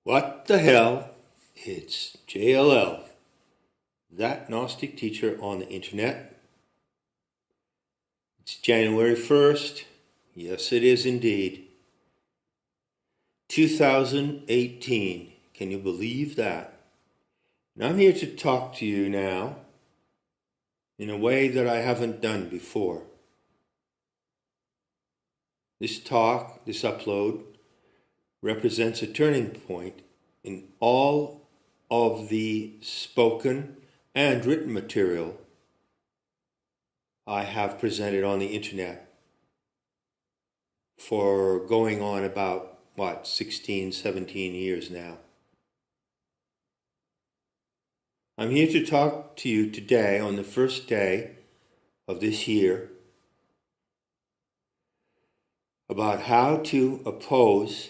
What the hell? It's JLL, that Gnostic teacher on the internet. It's January 1st. Yes, it is indeed. 2018. Can you believe that? And I'm here to talk to you now in a way that I haven't done before. This talk, this upload, represents a turning point in all of the spoken and written material I have presented on the internet for going on about, 16, 17 years now. I'm here to talk to you today on the first day of this year about how to oppose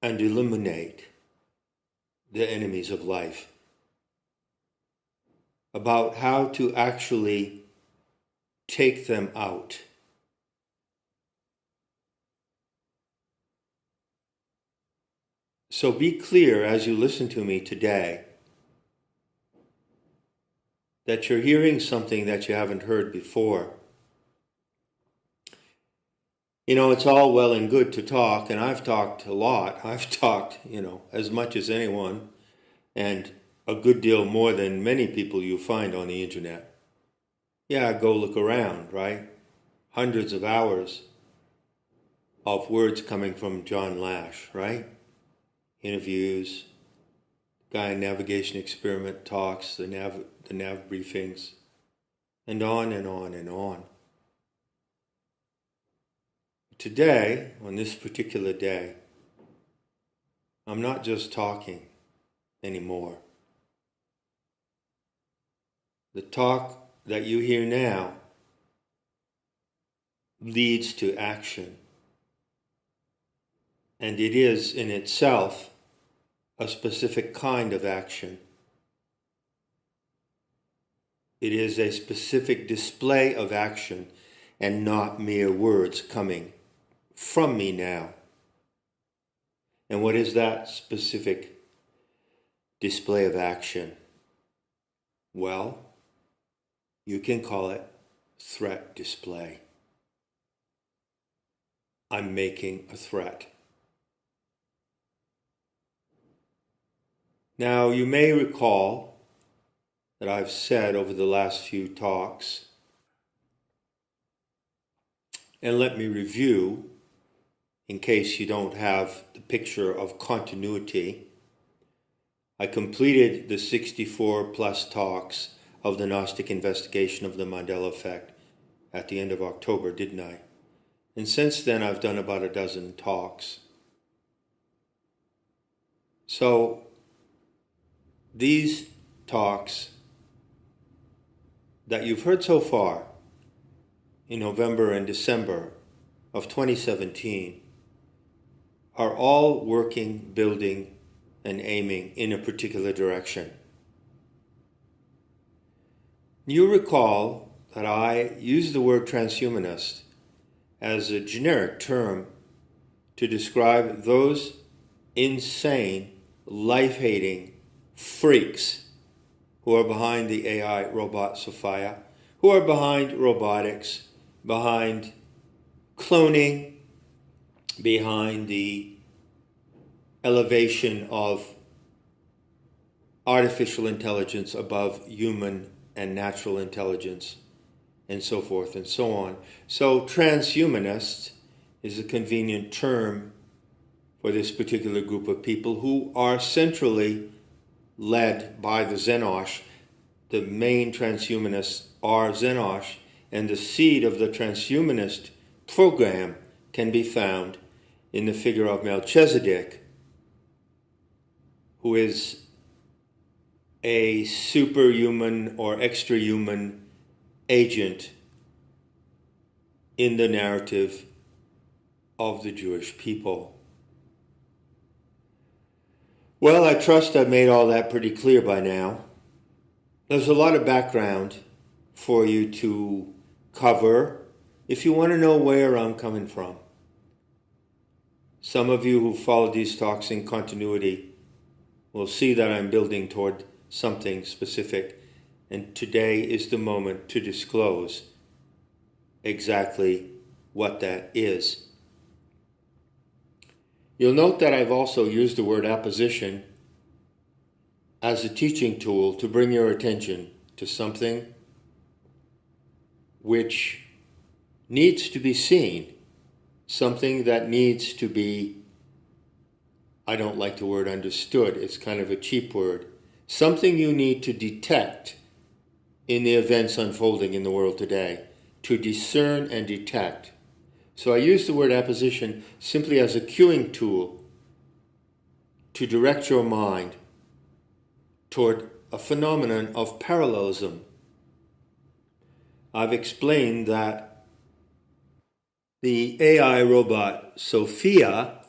and eliminate the enemies of life, about how to actually take them out. So be clear as you listen to me today that you're hearing something that you haven't heard before. You know, it's all well and good to talk, and I've talked a lot. I've talked, as much as anyone, and a good deal more than many people you find on the internet. Yeah, go look around, right? Hundreds of hours of words coming from John Lash, right? Interviews, Gaian navigation experiment talks, the nav briefings, and on and on and on. Today, on this particular day, I'm not just talking anymore. The talk that you hear now leads to action. And it is in itself a specific kind of action. It is a specific display of action and not mere words coming from me now. And what is that specific display of action? Well, you can call it threat display. I'm making a threat. Now, you may recall that I've said over the last few talks, and let me review in case you don't have the picture of continuity. I completed the 64 plus talks of the Gnostic investigation of the Mandela effect at the end of October, didn't I? And since then I've done about a dozen talks. So these talks that you've heard so far in November and December of 2017 are all working, building, and aiming in a particular direction. You recall that I used the word transhumanist as a generic term to describe those insane, life-hating freaks who are behind the AI robot Sophia, who are behind robotics, behind cloning, behind the elevation of artificial intelligence above human and natural intelligence, and so forth and so on. So transhumanist is a convenient term for this particular group of people who are centrally led by the Xenosh. The main transhumanists are Xenosh, and the seed of the transhumanist program can be found in the figure of Melchizedek, who is a superhuman or extra-human agent in the narrative of the Jewish people. Well, I trust I've made all that pretty clear by now. There's a lot of background for you to cover if you want to know where I'm coming from. Some of you who follow these talks in continuity will see that I'm building toward something specific, and today is the moment to disclose exactly what that is. You'll note that I've also used the word apposition as a teaching tool to bring your attention to something which needs to be seen, something that needs to be, I don't like the word understood, it's kind of a cheap word, something you need to detect in the events unfolding in the world today, to discern and detect. So I use the word apposition simply as a cueing tool to direct your mind toward a phenomenon of parallelism. I've explained that the AI robot Sophia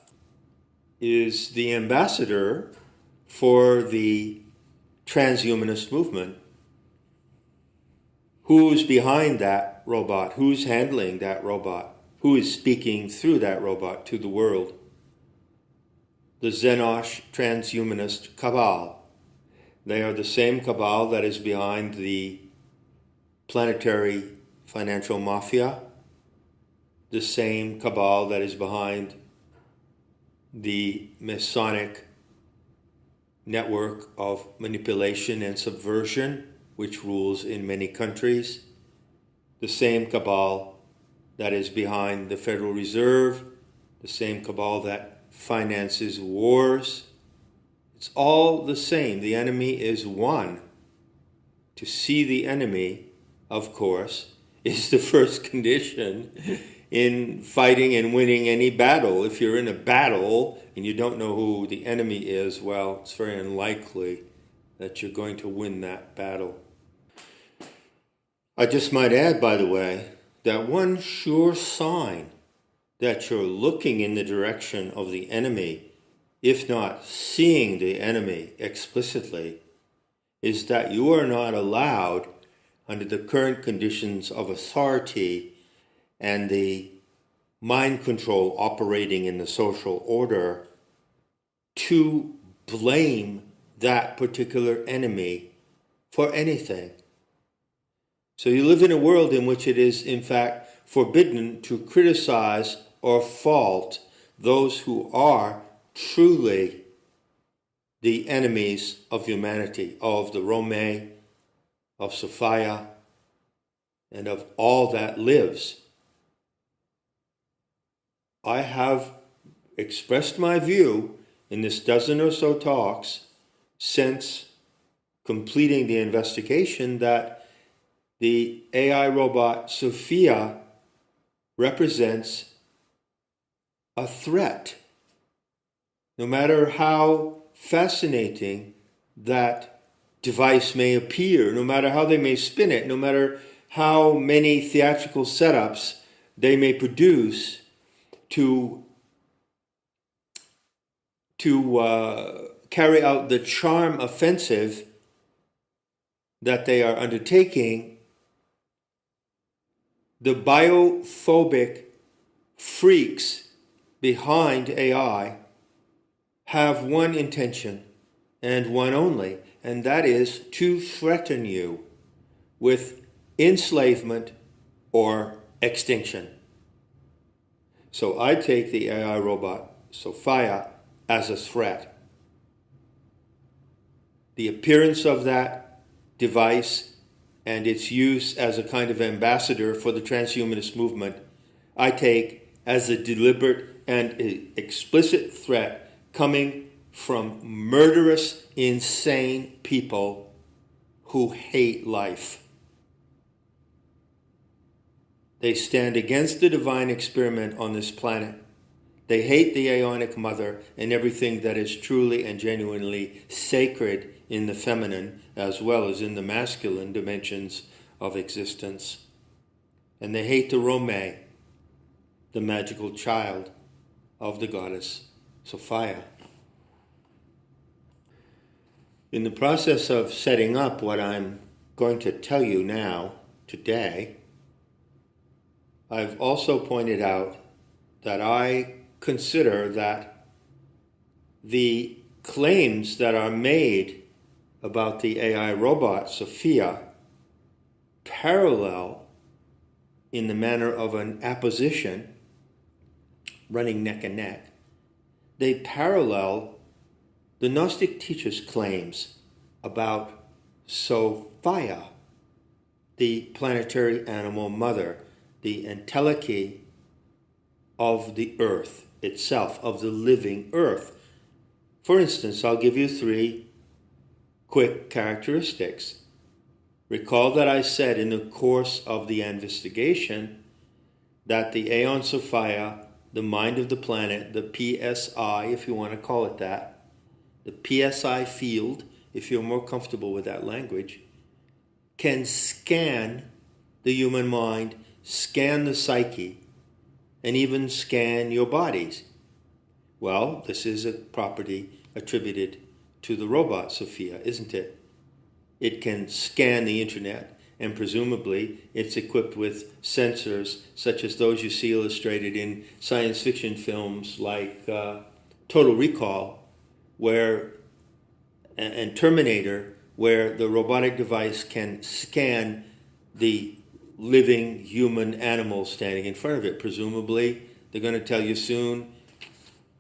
is the ambassador for the transhumanist movement. Who's behind that robot? Who's handling that robot? Who is speaking through that robot to the world? The Xenosh transhumanist cabal. They are the same cabal that is behind the planetary financial mafia, the same cabal that is behind the Masonic network of manipulation and subversion, which rules in many countries, the same cabal that is behind the Federal Reserve, the same cabal that finances wars. It's all the same. The enemy is one. To see the enemy, of course, is the first condition in fighting and winning any battle. If you're in a battle and you don't know who the enemy is, well, it's very unlikely that you're going to win that battle. I just might add, by the way, that one sure sign that you're looking in the direction of the enemy, if not seeing the enemy explicitly, is that you are not allowed, under the current conditions of authority and the mind control operating in the social order, to blame that particular enemy for anything. So you live in a world in which it is, in fact, forbidden to criticize or fault those who are truly the enemies of humanity, of the Rome, of Sophia, and of all that lives. I have expressed my view in this dozen or so talks since completing the investigation that the AI robot Sophia represents a threat. No matter how fascinating that device may appear, no matter how they may spin it, no matter how many theatrical setups they may produce to carry out the charm offensive that they are undertaking, the biophobic freaks behind AI have one intention and one only, and that is to threaten you with enslavement or extinction. So I take the AI robot Sophia as a threat. The appearance of that device and its use as a kind of ambassador for the transhumanist movement, I take as a deliberate and explicit threat coming from murderous, insane people who hate life. They stand against the divine experiment on this planet. They hate the Aeonic Mother and everything that is truly and genuinely sacred in the feminine as well as in the masculine dimensions of existence. And they hate the Rome, the magical child of the goddess Sophia. In the process of setting up what I'm going to tell you now, today, I've also pointed out that I consider that the claims that are made about the AI robot, Sophia, parallel in the manner of an apposition running neck and neck. They parallel the Gnostic teachers' claims about Sophia, the planetary animal mother, the entelechy of the earth itself, of the living earth. For instance, I'll give you 3 quick characteristics. Recall that I said in the course of the investigation that the Aeon Sophia, the mind of the planet, the PSI, if you want to call it that, the PSI field, if you're more comfortable with that language, can scan the human mind, scan the psyche, and even scan your bodies. Well, this is a property attributed to the robot Sophia, isn't it? It can scan the internet, and presumably it's equipped with sensors such as those you see illustrated in science fiction films like Total Recall, and Terminator, where the robotic device can scan the living human animal standing in front of it. Presumably, they're going to tell you soon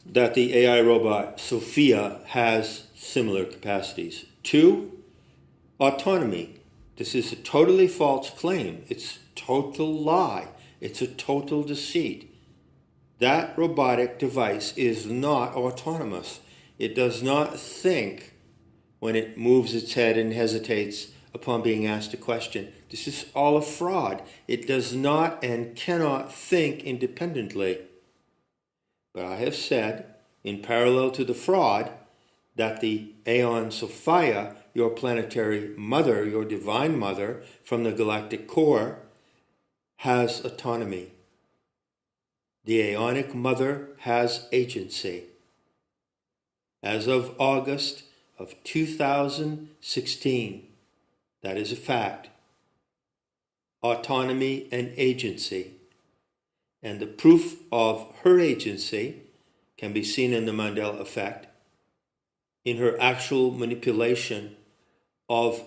that the AI robot Sophia has similar capacities. 2, autonomy. This is a totally false claim. It's a total lie. It's a total deceit. That robotic device is not autonomous. It does not think when it moves its head and hesitates upon being asked a question. This is all a fraud. It does not and cannot think independently. But I have said, in parallel to the fraud, that the Aeon Sophia, your planetary mother, your divine mother from the galactic core, has autonomy. The Aeonic mother has agency. As of August of 2016, that is a fact. Autonomy and agency. And the proof of her agency can be seen in the Mandela effect, in her actual manipulation of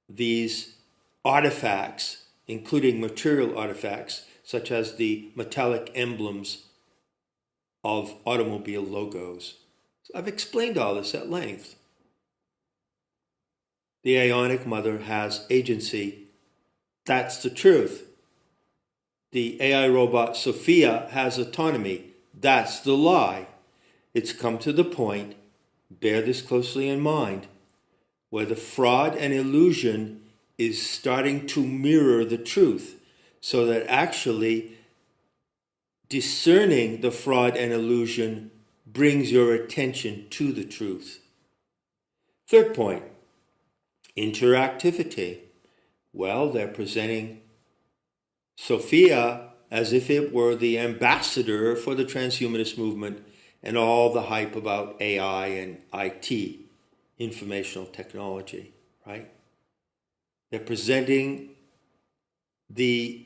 these artifacts, including material artifacts, such as the metallic emblems of automobile logos. So I've explained all this at length. The Aeonic Mother has agency. That's the truth. The AI robot Sophia has autonomy. That's the lie. It's come to the point, bear this closely in mind, where the fraud and illusion is starting to mirror the truth, so that actually discerning the fraud and illusion brings your attention to the truth. 3rd point, interactivity. Well, they're presenting Sophia as if it were the ambassador for the transhumanist movement and all the hype about AI and IT, informational technology, right? They're presenting the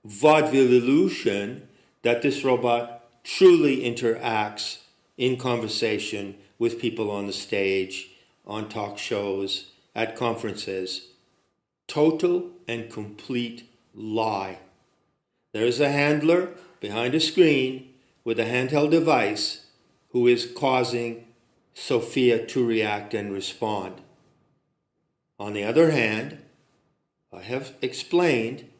vaudeville illusion that this robot truly interacts in conversation with people on the stage, on talk shows, at conferences. Total and complete lie. There is a handler behind a screen with a handheld device who is causing Sophia to react and respond. On the other hand, I have explained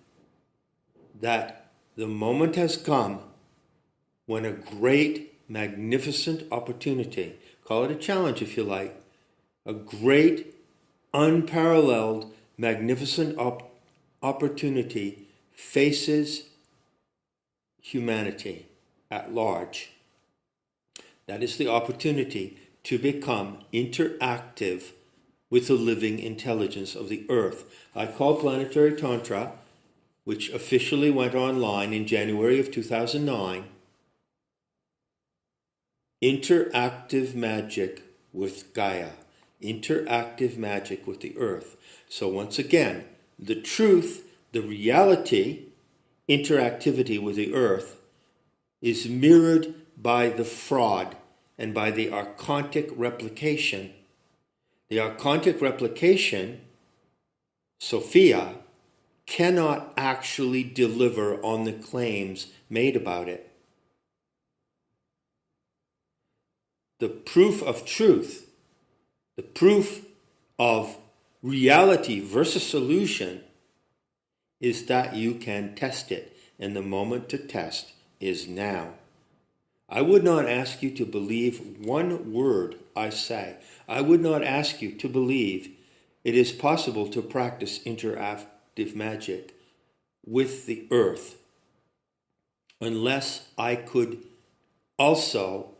that the moment has come when a great, magnificent opportunity, call it a challenge if you like, a great, unparalleled, magnificent opportunity faces humanity at large. That is the opportunity to become interactive with the living intelligence of the earth. I call Planetary Tantra, which officially went online in January of 2009, interactive magic with Gaia, interactive magic with the earth. So once again, the truth, the reality, interactivity with the earth is mirrored by the fraud and by the archontic replication. The archontic replication, Sophia, cannot actually deliver on the claims made about it. The proof of truth, the proof of reality versus solution, is that you can test it, and the moment to test is now. I would not ask you to believe one word I say. I would not ask you to believe it is possible to practice interactive magic with the earth unless I could also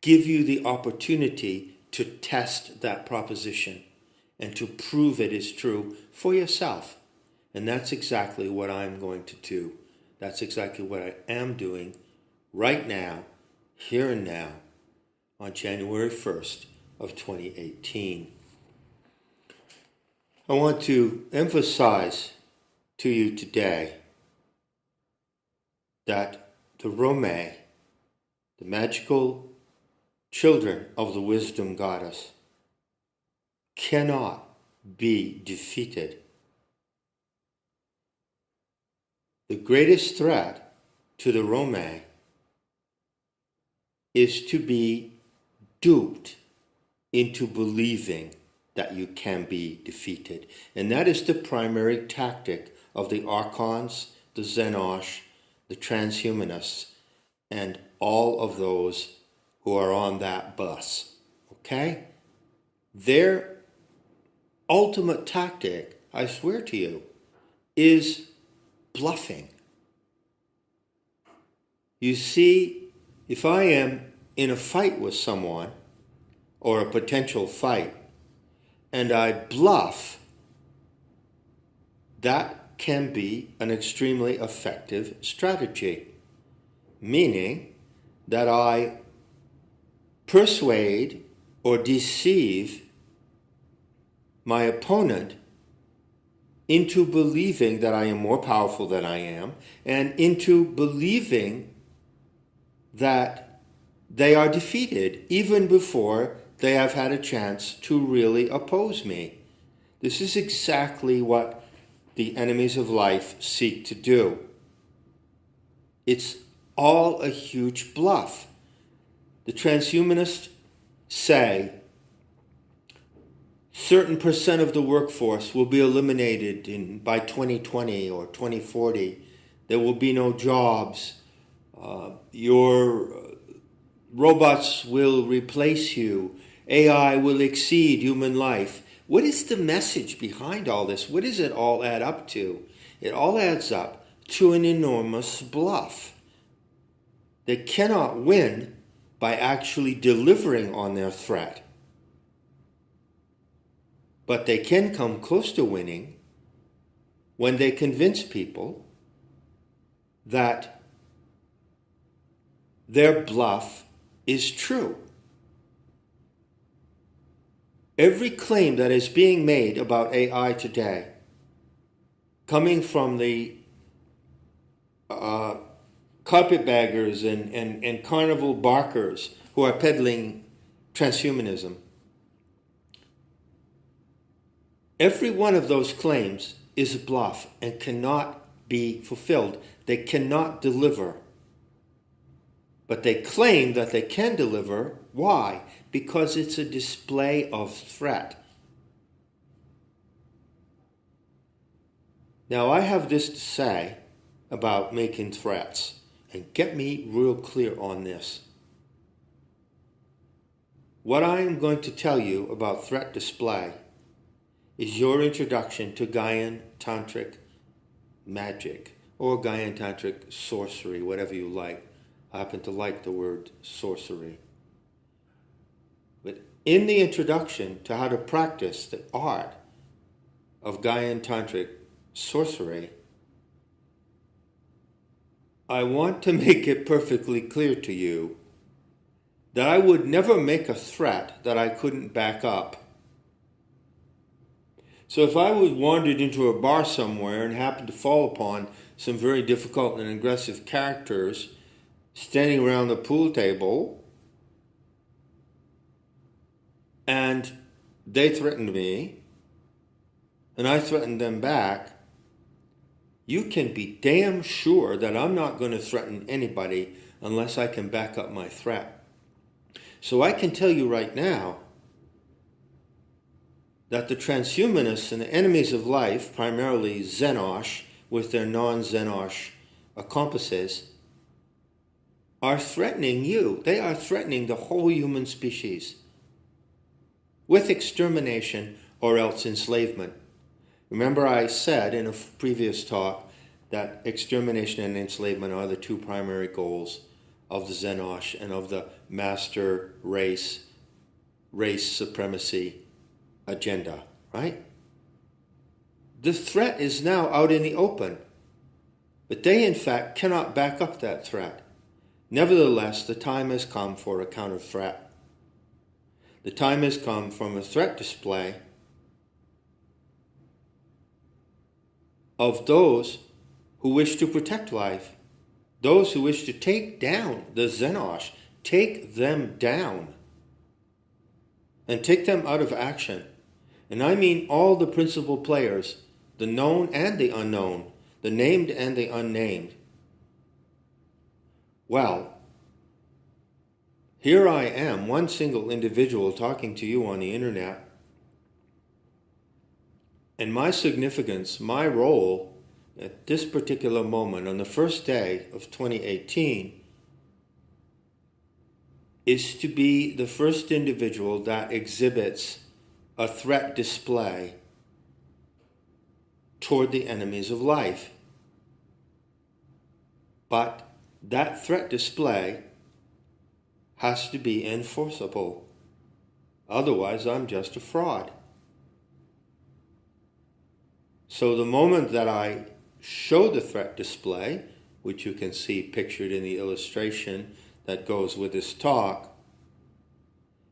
give you the opportunity to test that proposition and to prove it is true for yourself. And that's exactly what I'm going to do. That's exactly what I am doing right now, here and now, on January 1st of 2018. I want to emphasize to you today that the Rome, the magical children of the wisdom goddess, cannot be defeated. The greatest threat to the Rome is to be duped into believing that you can be defeated. And that is the primary tactic of the Archons, the Xenosh, the transhumanists, and all of those who are on that bus. Okay? Their ultimate tactic, I swear to you, is bluffing. You see, if I am in a fight with someone, or a potential fight, and I bluff, that can be an extremely effective strategy. Meaning that I persuade or deceive my opponent into believing that I am more powerful than I am, and into believing that they are defeated even before they have had a chance to really oppose me. This is exactly what the enemies of life seek to do. It's all a huge bluff. The transhumanists say certain percent of the workforce will be eliminated by 2020 or 2040. There will be no jobs. Your robots will replace you. AI will exceed human life. What is the message behind all this? What does it all add up to? It all adds up to an enormous bluff. They cannot win by actually delivering on their threat. But they can come close to winning when they convince people that their bluff is true. Every claim that is being made about AI today, coming from the carpetbaggers and carnival barkers who are peddling transhumanism, every one of those claims is a bluff and cannot be fulfilled. They cannot deliver. But they claim that they can deliver. Why? Because it's a display of threat. Now, I have this to say about making threats, and get me real clear on this. What I am going to tell you about threat display is your introduction to Gaian Tantric magic, or Gaian Tantric sorcery, whatever you like. I happen to like the word sorcery. But in the introduction to how to practice the art of Gaian Tantric sorcery, I want to make it perfectly clear to you that I would never make a threat that I couldn't back up. So if I was wandered into a bar somewhere and happened to fall upon some very difficult and aggressive characters standing around the pool table, and they threatened me, and I threatened them back, you can be damn sure that I'm not going to threaten anybody unless I can back up my threat. So I can tell you right now that the transhumanists and the enemies of life, primarily Xenosh with their non-Xenosh accomplices, are threatening you. They are threatening the whole human species with extermination or else enslavement. Remember I said in a previous talk that extermination and enslavement are the two primary goals of the Xenosh and of the master race supremacy agenda, right? The threat is now out in the open, but they in fact cannot back up that threat. Nevertheless, the time has come for a counter threat. The time has come from a threat display of those who wish to protect life, those who wish to take down the Xenosh, take them down and take them out of action. And I mean all the principal players, the known and the unknown, the named and the unnamed. Well, here I am, one single individual talking to you on the internet, and my significance, my role at this particular moment on the first day of 2018 is to be the first individual that exhibits a threat display toward the enemies of life. But that threat display has to be enforceable. Otherwise, I'm just a fraud. So the moment that I show the threat display, which you can see pictured in the illustration that goes with this talk,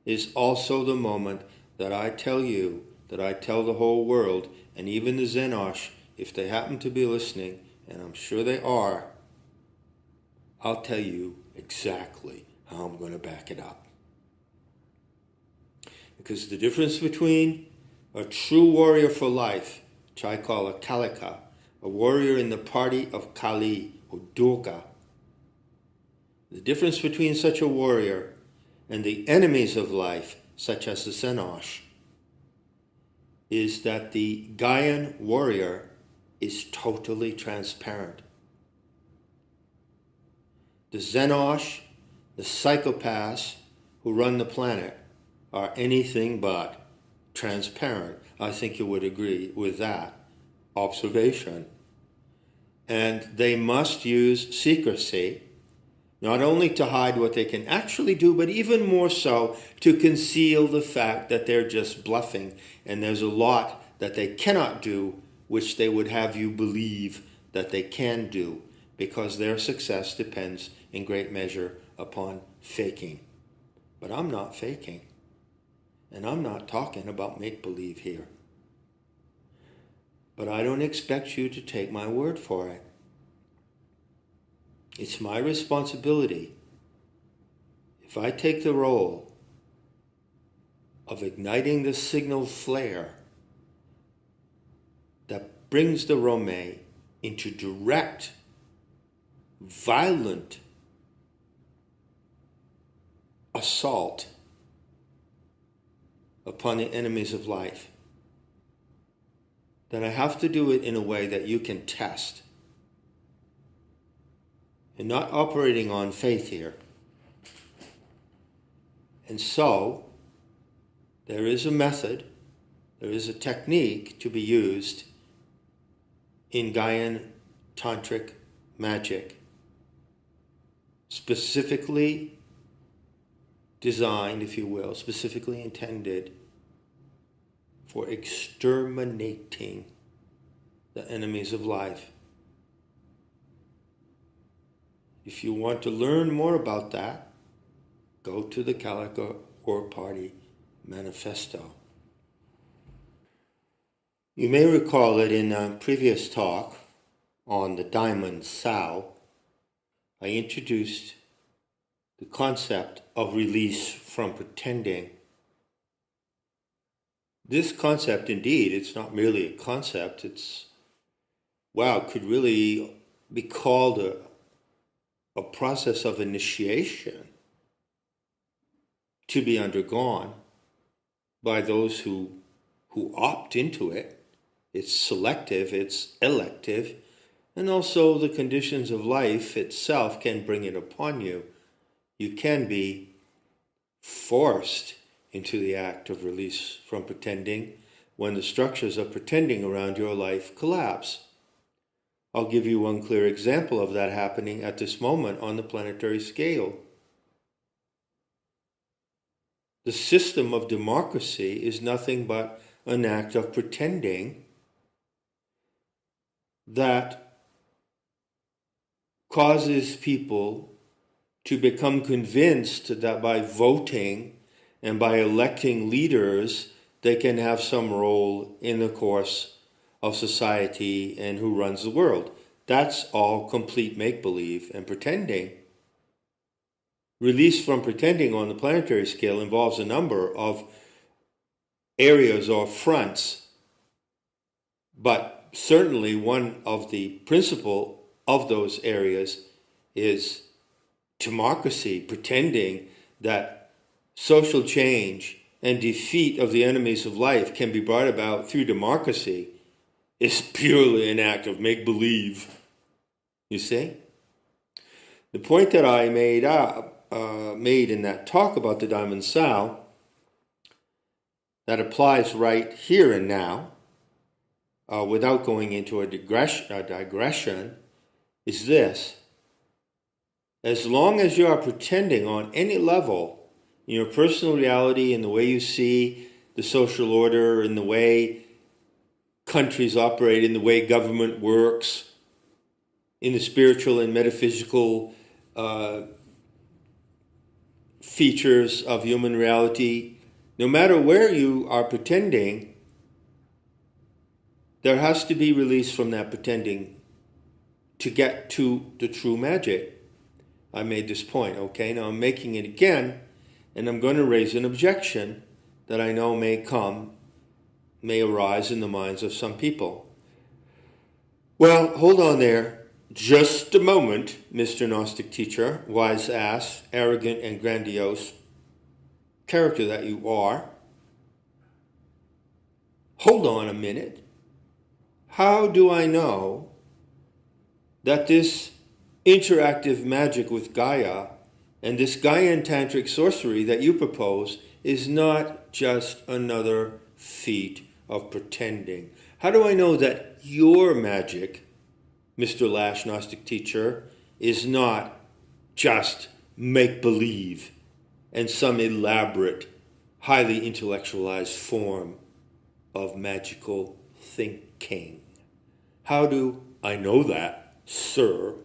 is also the moment that I tell you, that I tell the whole world, and even the Xenosh, if they happen to be listening, and I'm sure they are, I'll tell you exactly how I'm going to back it up. Because the difference between a true warrior for life, which I call a kalika, a warrior in the party of Kali or Durga, the difference between such a warrior and the enemies of life, such as the Xenosh, is that the Gaian warrior is totally transparent. The Xenosh, the psychopaths who run the planet, are anything but transparent. I think you would agree with that observation. And they must use secrecy, not only to hide what they can actually do, but even more so to conceal the fact that they're just bluffing, and there's a lot that they cannot do which they would have you believe that they can do, because their success depends in great measure upon faking. But I'm not faking, and I'm not talking about make-believe here. But I don't expect you to take my word for it. It's my responsibility, if I take the role of igniting the signal flare that brings the Rome into direct, violent assault upon the enemies of life, then I have to do it in a way that you can test. And not operating on faith here. And so, there is a method, there is a technique to be used in Gaian Tantric magic, specifically designed, if you will, specifically intended for exterminating the enemies of life. If you want to learn more about that, go to the Kalika War Party Manifesto. You may recall that in a previous talk on the diamond sow, I introduced the concept of release from pretending. This concept, indeed, it's not merely a concept, could really be called a process of initiation to be undergone by those who opt into it. It's selective, it's elective, and also the conditions of life itself can bring it upon you. You can be forced into the act of release from pretending when the structures of pretending around your life collapse. I'll give you one clear example of that happening at this moment on the planetary scale. The system of democracy is nothing but an act of pretending that causes people to become convinced that by voting and by electing leaders, they can have some role in the course of society and who runs the world. That's all complete make-believe and pretending. Release from pretending on the planetary scale involves a number of areas or fronts, but certainly one of the principal of those areas is democracy, pretending that social change and defeat of the enemies of life can be brought about through democracy is purely an act of make-believe. You see? The point that I made in that talk about the diamond sow that applies right here and now, without going into a digression, is this. As long as you are pretending on any level, in your personal reality, in the way you see the social order, in the way countries operate, in the way government works, in the spiritual and metaphysical features of human reality, no matter where you are pretending, there has to be release from that pretending to get to the true magic. I made this point, okay? Now I'm making it again, and I'm going to raise an objection that I know may arise in the minds of some people. Well, hold on there. Just a moment, Mr. Gnostic teacher, wise ass, arrogant and grandiose character that you are. Hold on a minute. How do I know that this interactive magic with Gaia and this Gaian Tantric sorcery that you propose is not just another feat of pretending? How do I know that your magic, Mr. Lash Gnostic teacher, is not just make-believe and some elaborate, highly intellectualized form of magical thinking? How do I know that, sir?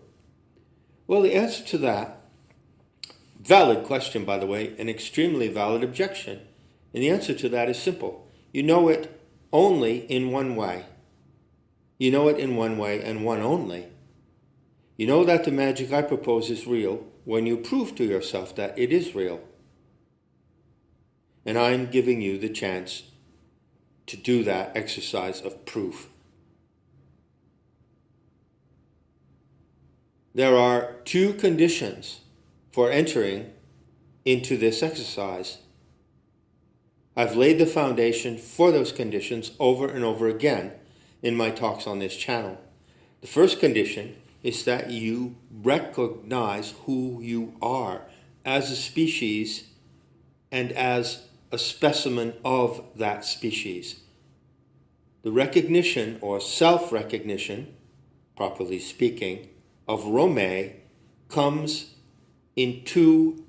Well, the answer to that, valid question, by the way, an extremely valid objection. And the answer to that is simple. You know it only in one way. You know it in one way and one only. You know that the magic I propose is real when you prove to yourself that it is real. And I'm giving you the chance to do that exercise of proof. There are two conditions for entering into this exercise. I've laid the foundation for those conditions over and over again in my talks on this channel. The first condition is that you recognize who you are as a species and as a specimen of that species. The recognition or self-recognition, properly speaking, of Rome comes in two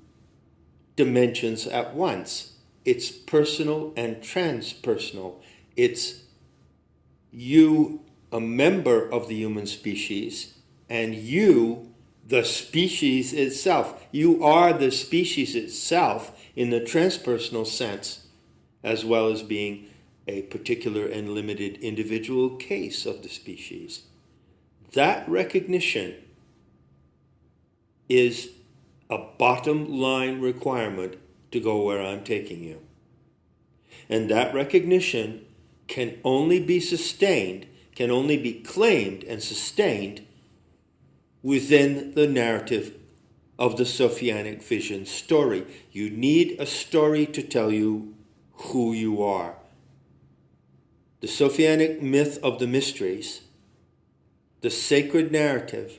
dimensions at once. It's personal and transpersonal. It's you, a member of the human species, and you, the species itself. You are the species itself in the transpersonal sense, as well as being a particular and limited individual case of the species. That recognition is a bottom line requirement to go where I'm taking you. And that recognition can only be sustained, can only be claimed and sustained within the narrative of the Sophianic vision story. You need a story to tell you who you are. The Sophianic myth of the mysteries, the sacred narrative,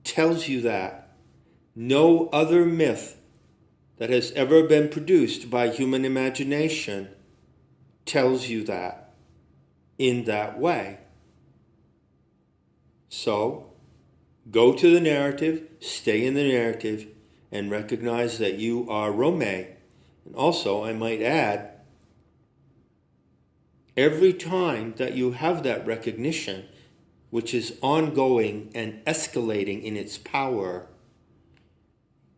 tells you that. No other myth that has ever been produced by human imagination tells you that in that way. So, go to the narrative, stay in the narrative, and recognize that you are Rome. And also, I might add, every time that you have that recognition, which is ongoing and escalating in its power,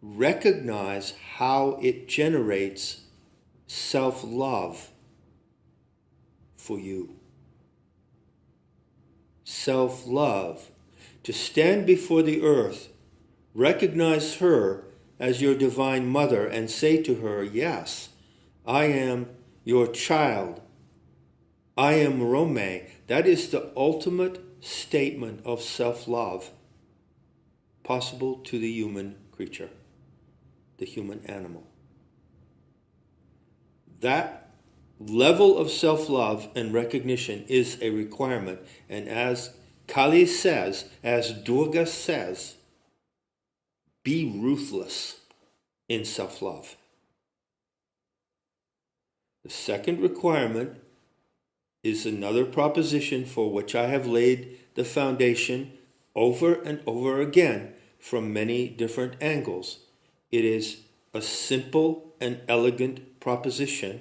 recognize how it generates self-love for you. Self-love. To stand before the earth, recognize her as your divine mother and say to her, yes, I am your child. I am Rome. That is the ultimate statement of self-love possible to the human creature, the human animal. That level of self-love and recognition is a requirement. And as Kali says, as Durga says, be ruthless in self-love. The second requirement is another proposition for which I have laid the foundation over and over again from many different angles. It is a simple and elegant proposition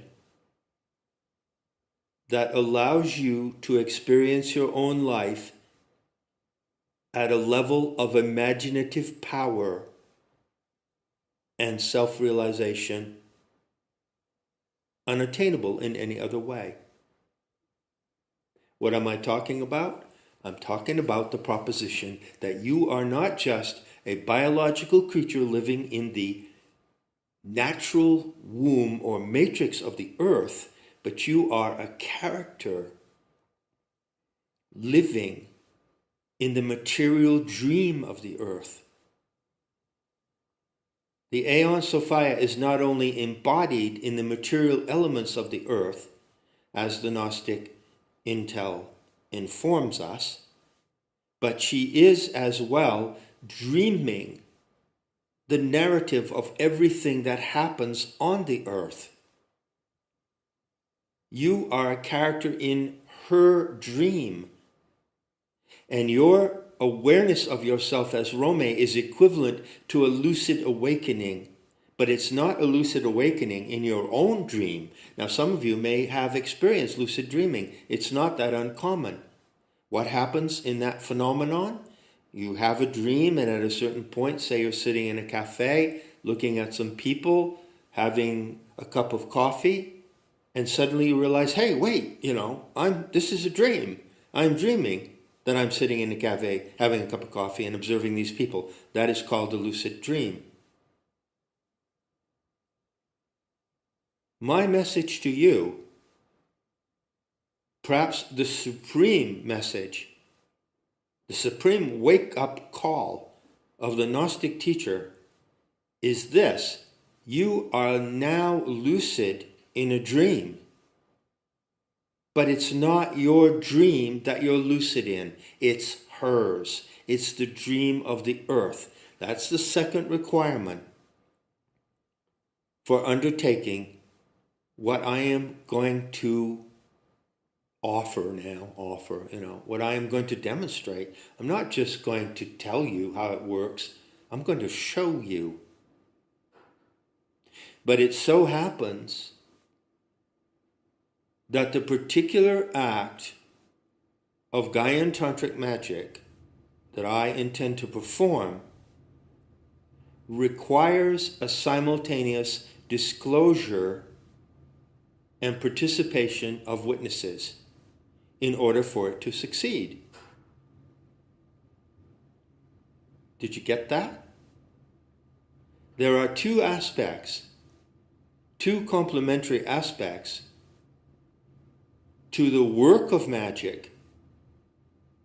that allows you to experience your own life at a level of imaginative power and self-realization unattainable in any other way. What am I talking about? I'm talking about the proposition that you are not just a biological creature living in the natural womb or matrix of the earth, but you are a character living in the material dream of the earth. The Aeon Sophia is not only embodied in the material elements of the earth, as the Gnostic intel informs us, but she is as well dreaming the narrative of everything that happens on the earth. You are a character in her dream, and your awareness of yourself as Rome is equivalent to a lucid awakening, but it's not a lucid awakening in your own dream. Now, some of you may have experienced lucid dreaming. It's not that uncommon. What happens in that phenomenon? You have a dream, and at a certain point, say you're sitting in a cafe, looking at some people, having a cup of coffee, and suddenly you realize, hey, wait, this is a dream. I'm dreaming that I'm sitting in a cafe, having a cup of coffee, and observing these people. That is called a lucid dream. My message to you, perhaps the supreme message, the supreme wake-up call of the Gnostic teacher is this: you are now lucid in a dream. But it's not your dream that you're lucid in. It's hers. It's the dream of the earth. That's the second requirement for undertaking what I am going to offer, what I am going to demonstrate. I'm not just going to tell you how it works. I'm going to show you. But it so happens that the particular act of Gaian Tantric magic that I intend to perform requires a simultaneous disclosure and participation of witnesses in order for it to succeed. Did you get that? there are two aspects, two complementary aspects to the work of magic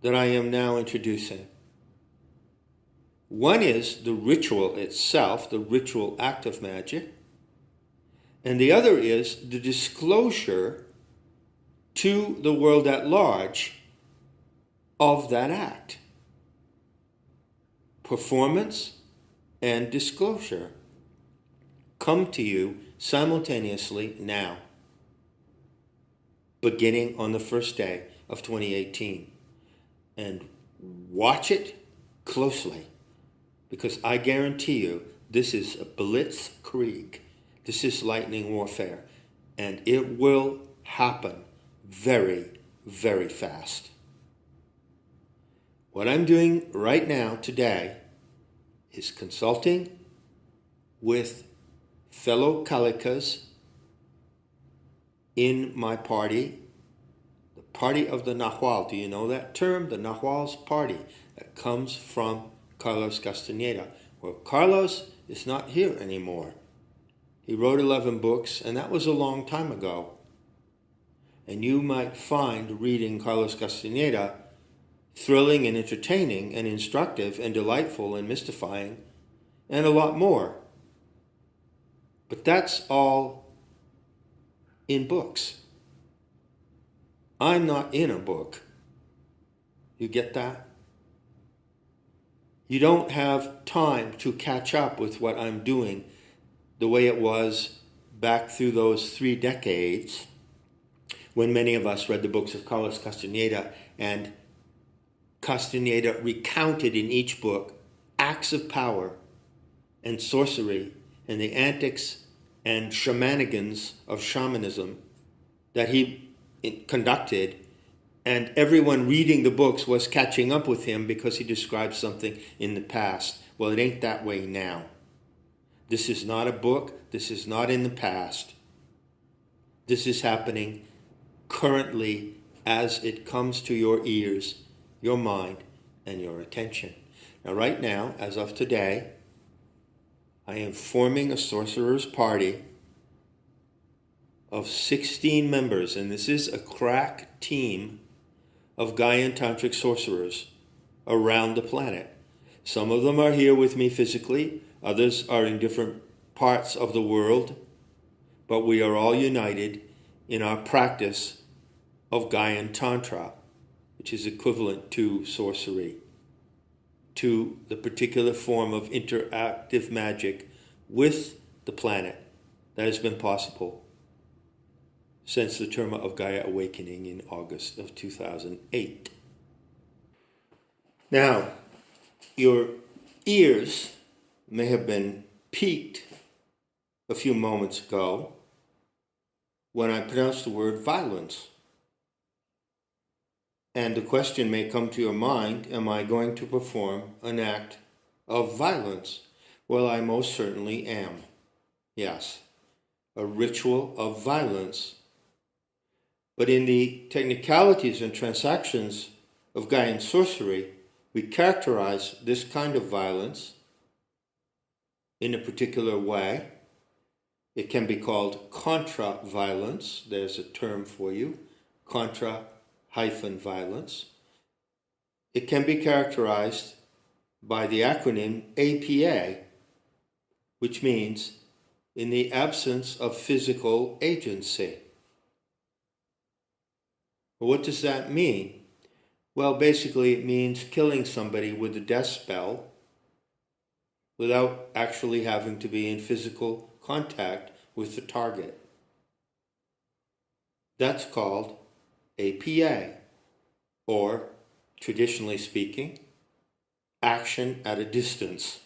that I am now introducing. One is the ritual itself, the ritual act of magic, and the other is the disclosure to the world at large of that act. Performance and disclosure come to you simultaneously now, beginning on the first day of 2018. And watch it closely, because I guarantee you this is a blitzkrieg. This is lightning warfare, and it will happen very, very fast. What I'm doing right now, today, is consulting with fellow kalikas in my party, the party of the Nahual. Do you know that term? The Nahual's party, that comes from Carlos Castaneda. Well, Carlos is not here anymore. He wrote 11 books, and that was a long time ago. And you might find reading Carlos Castaneda thrilling and entertaining and instructive and delightful and mystifying and a lot more. But that's all in books. I'm not in a book. You get that? You don't have time to catch up with what I'm doing the way it was back through those 3 decades when many of us read the books of Carlos Castaneda, and Castaneda recounted in each book acts of power and sorcery and the antics and shenanigans of shamanism that he conducted, and everyone reading the books was catching up with him because he described something in the past. Well, it ain't that way now. This is not a book. This is not in the past. This is happening currently as it comes to your ears, your mind, and your attention. Now, right now, as of today, I am forming a sorcerer's party of 16 members, and this is a crack team of Gaian Tantric sorcerers around the planet. Some of them are here with me physically, others are in different parts of the world, but we are all united in our practice of Gaian Tantra, which is equivalent to sorcery, to the particular form of interactive magic with the planet that has been possible since the Terma of Gaia awakening in August of 2008. Now, your ears may have been piqued a few moments ago when I pronounced the word violence. And the question may come to your mind, am I going to perform an act of violence? Well, I most certainly am. Yes, a ritual of violence. But in the technicalities and transactions of Gaian sorcery, we characterize this kind of violence in a particular way. It can be called contra-violence. There's a term for you, contra-violence. It can be characterized by the acronym APA, which means in the absence of physical agency. What does that mean? Well, basically it means killing somebody with a death spell without actually having to be in physical contact with the target. That's called APA, or, traditionally speaking, action at a distance.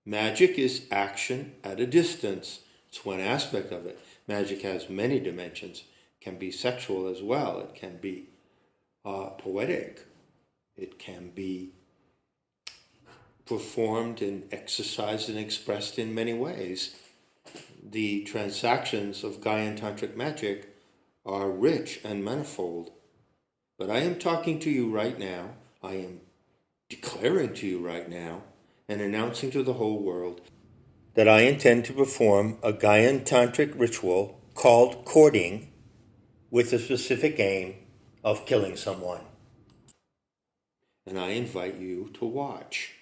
Magic is action at a distance. It's one aspect of it. Magic has many dimensions. It can be sexual as well. It can be poetic. It can be performed and exercised and expressed in many ways. The transactions of Gaian Tantric magic are rich and manifold. But I am talking to you right now, I am declaring to you right now, and announcing to the whole world that I intend to perform a Gaian Tantric ritual called courting with the specific aim of killing someone. And I invite you to watch.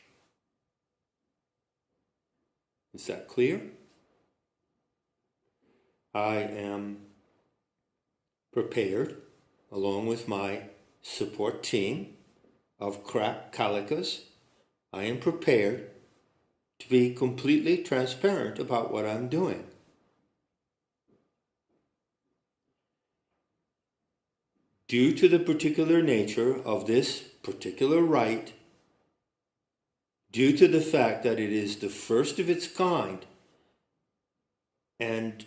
Is that clear? I am prepared, along with my support team of crack kalikas, I am prepared to be completely transparent about what I'm doing. Due to the particular nature of this particular rite, due to the fact that it is the first of its kind and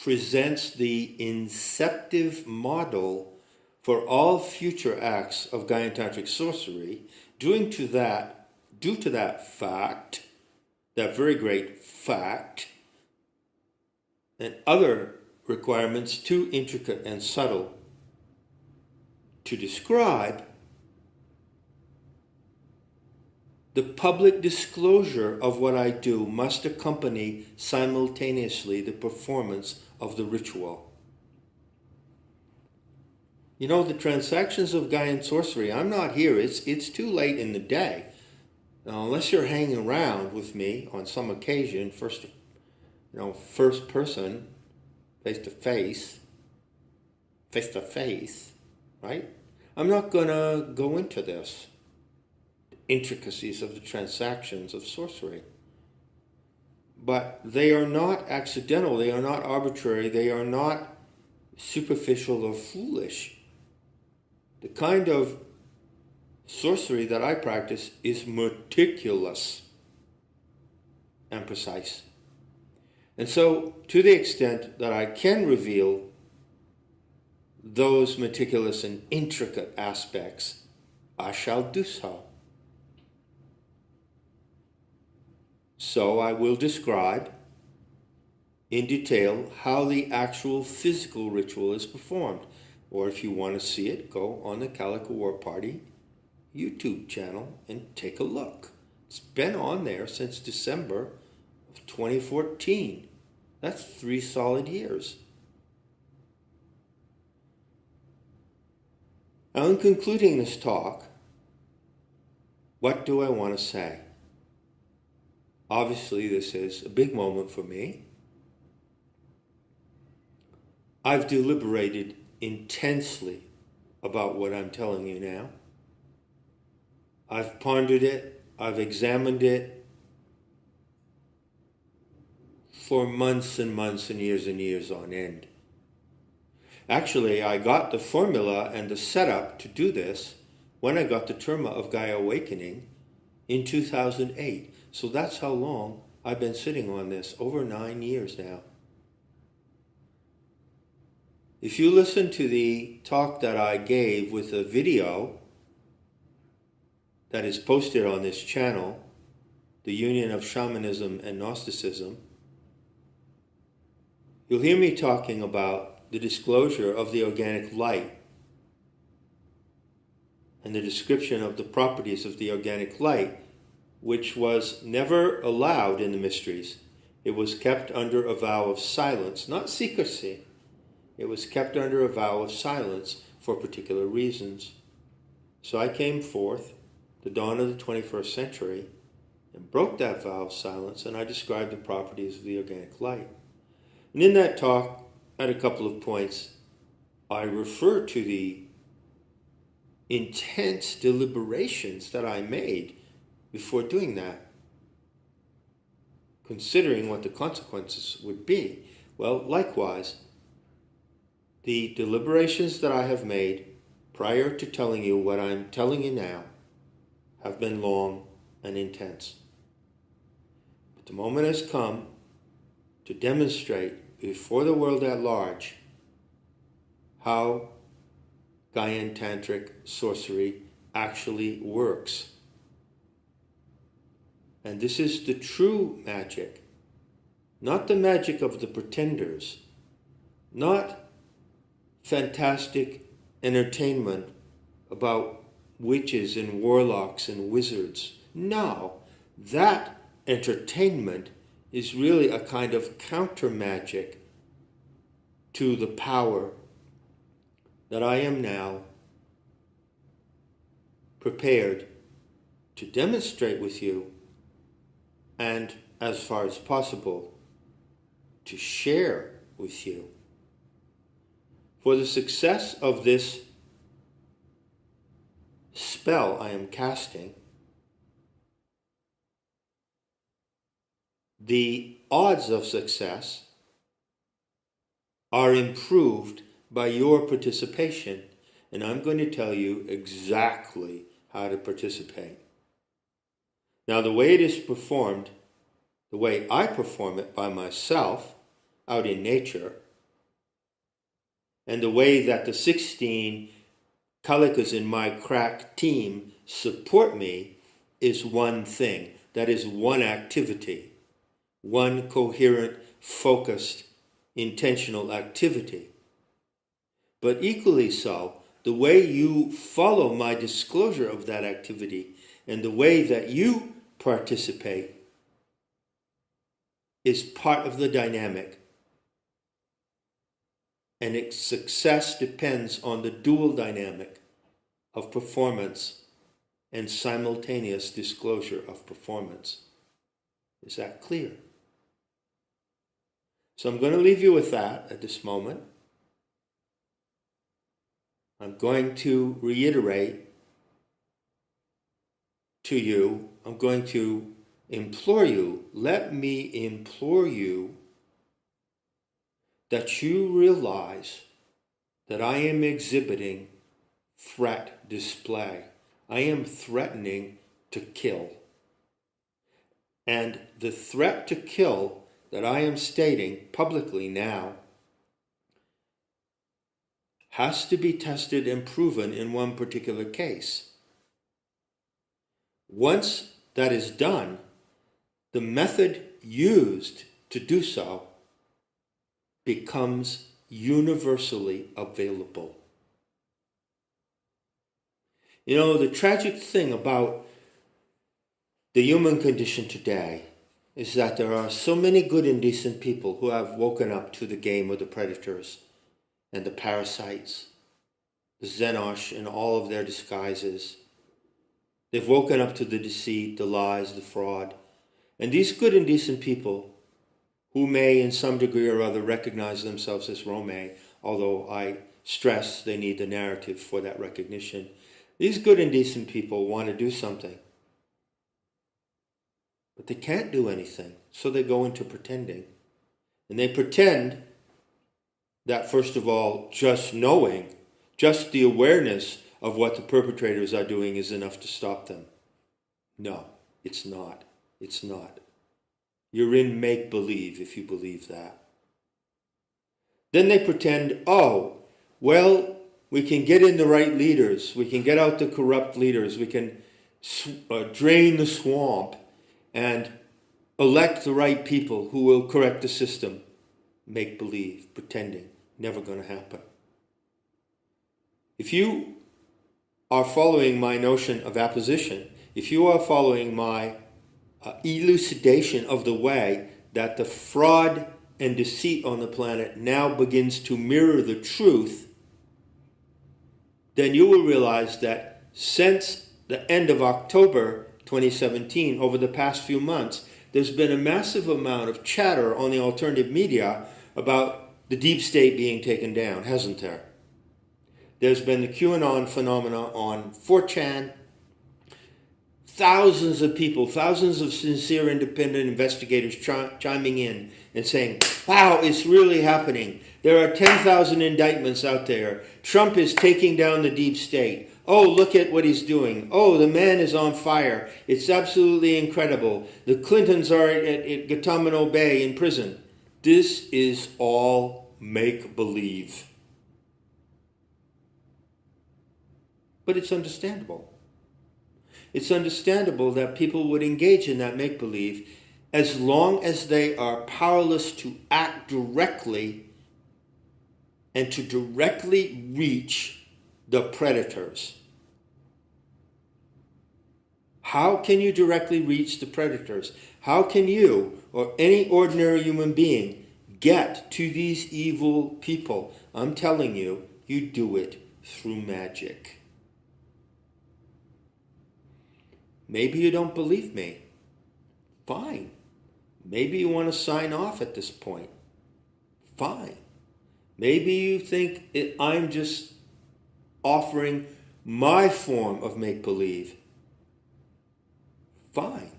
presents the inceptive model for all future acts of Gaian Tantric sorcery, due to that fact, that very great fact, and other requirements too intricate and subtle to describe, the public disclosure of what I do must accompany simultaneously the performance of the ritual. You know, the transactions of Gaian sorcery, I'm not here. It's too late in the day. Now, unless you're hanging around with me on some occasion, first person, face to face, right? I'm not going to go into this intricacies of the transactions of sorcery. But they are not accidental, they are not arbitrary, they are not superficial or foolish. The kind of sorcery that I practice is meticulous and precise. And so, to the extent that I can reveal those meticulous and intricate aspects, I shall do so. So I will describe in detail how the actual physical ritual is performed. Or if you want to see it, go on the Kalika War Party YouTube channel and take a look. It's been on there since December of 2014. That's 3 solid years. Now, in concluding this talk, what do I want to say? Obviously, this is a big moment for me. I've deliberated intensely about what I'm telling you now. I've pondered it, I've examined it for months and months and years on end. Actually, I got the formula and the setup to do this when I got the Terma of Gaia Awakening in 2008. So that's how long I've been sitting on this, over 9 years now. If you listen to the talk that I gave with a video that is posted on this channel, The Union of Shamanism and Gnosticism, you'll hear me talking about the disclosure of the organic light and the description of the properties of the organic light, which was never allowed in the mysteries. It was kept under a vow of silence, not secrecy. It was kept under a vow of silence for particular reasons. So I came forth, the dawn of the 21st century, and broke that vow of silence, and I described the properties of the organic light. And in that talk, at a couple of points, I refer to the intense deliberations that I made before doing that, considering what the consequences would be. Well, likewise, the deliberations that I have made prior to telling you what I'm telling you now have been long and intense. But the moment has come to demonstrate before the world at large how Gaian Tantric sorcery actually works. And this is the true magic, not the magic of the pretenders, not fantastic entertainment about witches and warlocks and wizards. No, that entertainment is really a kind of counter magic to the power that I am now prepared to demonstrate with you, and as far as possible, to share with you. For the success of this spell I am casting, the odds of success are improved by your participation, and I'm going to tell you exactly how to participate. Now, the way it is performed, the way I perform it by myself out in nature, and the way that the 16 kalikas in my crack team support me is one thing. That is one activity, one coherent, focused, intentional activity. But equally so, the way you follow my disclosure of that activity and the way that you participate is part of the dynamic. And its success depends on the dual dynamic of performance and simultaneous disclosure of performance. Is that clear? So I'm going to leave you with that at this moment. I'm going to reiterate to you, I'm going to implore you, let me implore you that you realize that I am exhibiting threat display. I am threatening to kill. And the threat to kill that I am stating publicly now has to be tested and proven in one particular case. Once that is done, the method used to do so becomes universally available. You know, the tragic thing about the human condition today is that there are so many good and decent people who have woken up to the game of the predators and the parasites, the Xenosh in all of their disguises. They've woken up to the deceit, the lies, the fraud. And these good and decent people, who may in some degree or other recognize themselves as Rome, although I stress they need the narrative for that recognition, these good and decent people want to do something. But they can't do anything, so they go into pretending. And they pretend that, first of all, just knowing, just the awareness of what the perpetrators are doing is enough to stop them. No, it's not. It's not. You're in make-believe if you believe that. Then they pretend, oh, well, we can get in the right leaders. We can get out the corrupt leaders. We can drain the swamp and elect the right people who will correct the system. Make-believe, pretending, never going to happen. If you are following my notion of apposition, if you are following my elucidation of the way that the fraud and deceit on the planet now begins to mirror the truth, then you will realize that since the end of October 2017, over the past few months, there's been a massive amount of chatter on the alternative media about the deep state being taken down, hasn't there? There's been the QAnon phenomena on 4chan. Thousands of people, thousands of sincere independent investigators chiming in and saying, wow, it's really happening. There are 10,000 indictments out there. Trump is taking down the deep state. Oh, look at what he's doing. Oh, the man is on fire. It's absolutely incredible. The Clintons are at Guantanamo Bay in prison. This is all make-believe. But it's understandable. It's understandable that people would engage in that make-believe as long as they are powerless to act directly and to directly reach the predators. How can you directly reach the predators? How can you, or any ordinary human being, get to these evil people? I'm telling you, you do it through magic. Maybe you don't believe me. Fine. Maybe you want to sign off at this point. Fine. Maybe you think I'm just offering my form of make-believe. Fine.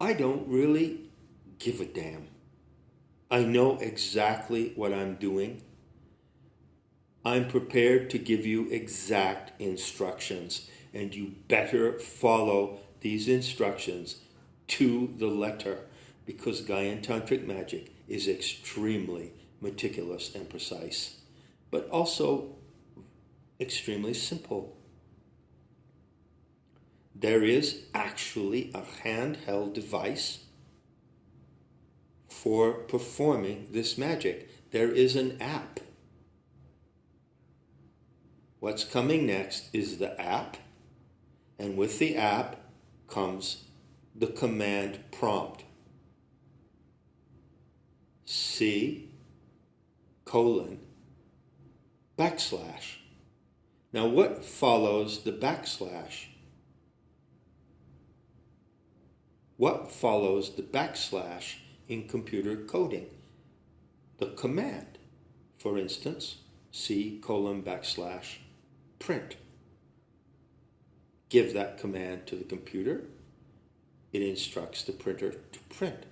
I don't really give a damn. I know exactly what I'm doing. I'm prepared to give you exact instructions, and you better follow these instructions to the letter, because Gaian Tantric magic is extremely meticulous and precise, but also extremely simple. There is actually a handheld device for performing this magic. There is an app. What's coming next is the app, and with the app comes the command prompt. C:\\. Now what follows the backslash? What follows the backslash in computer coding? The command. For instance, C:\print. Give that command to the computer. It instructs the printer to print.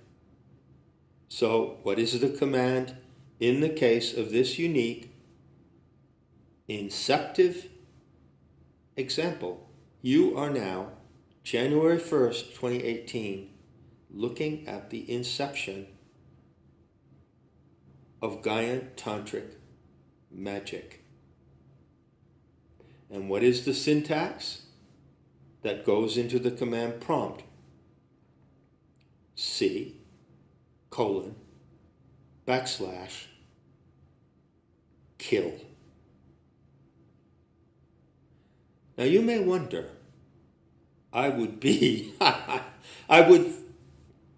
So what is the command in the case of this unique inceptive example? You are now, January 1st, 2018, looking at the inception of Gaian Tantric magic. And what is the syntax that goes into the command prompt? C:\\kill. Now you may wonder, I would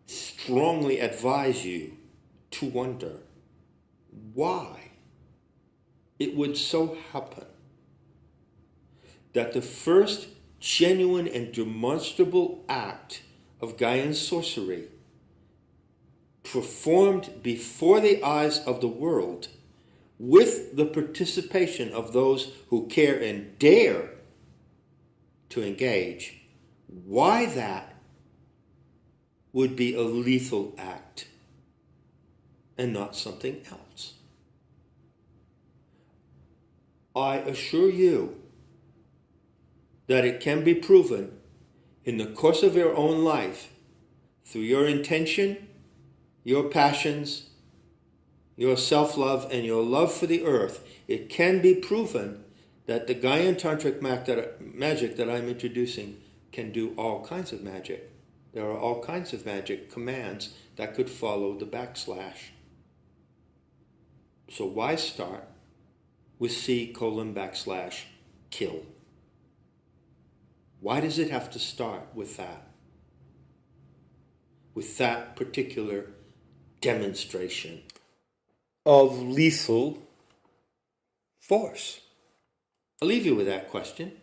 strongly advise you to wonder why it would so happen that the first genuine and demonstrable act of Gaian sorcery, performed before the eyes of the world, with the participation of those who care and dare to engage, why that would be a lethal act and not something else. I assure you that it can be proven in the course of your own life, through your intention, your passions, your self-love, and your love for the earth. It can be proven that the Gaian Tantric magic that I'm introducing can do all kinds of magic. There are all kinds of magic commands that could follow the backslash. So why start with C:\kill? Why does it have to start with that? With that particular demonstration of lethal force? I'll leave you with that question,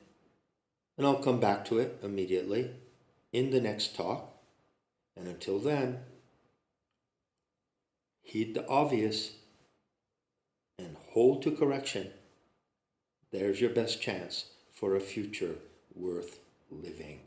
and I'll come back to it immediately in the next talk. And until then, heed the obvious and hold to correction. There's your best chance for a future worth living.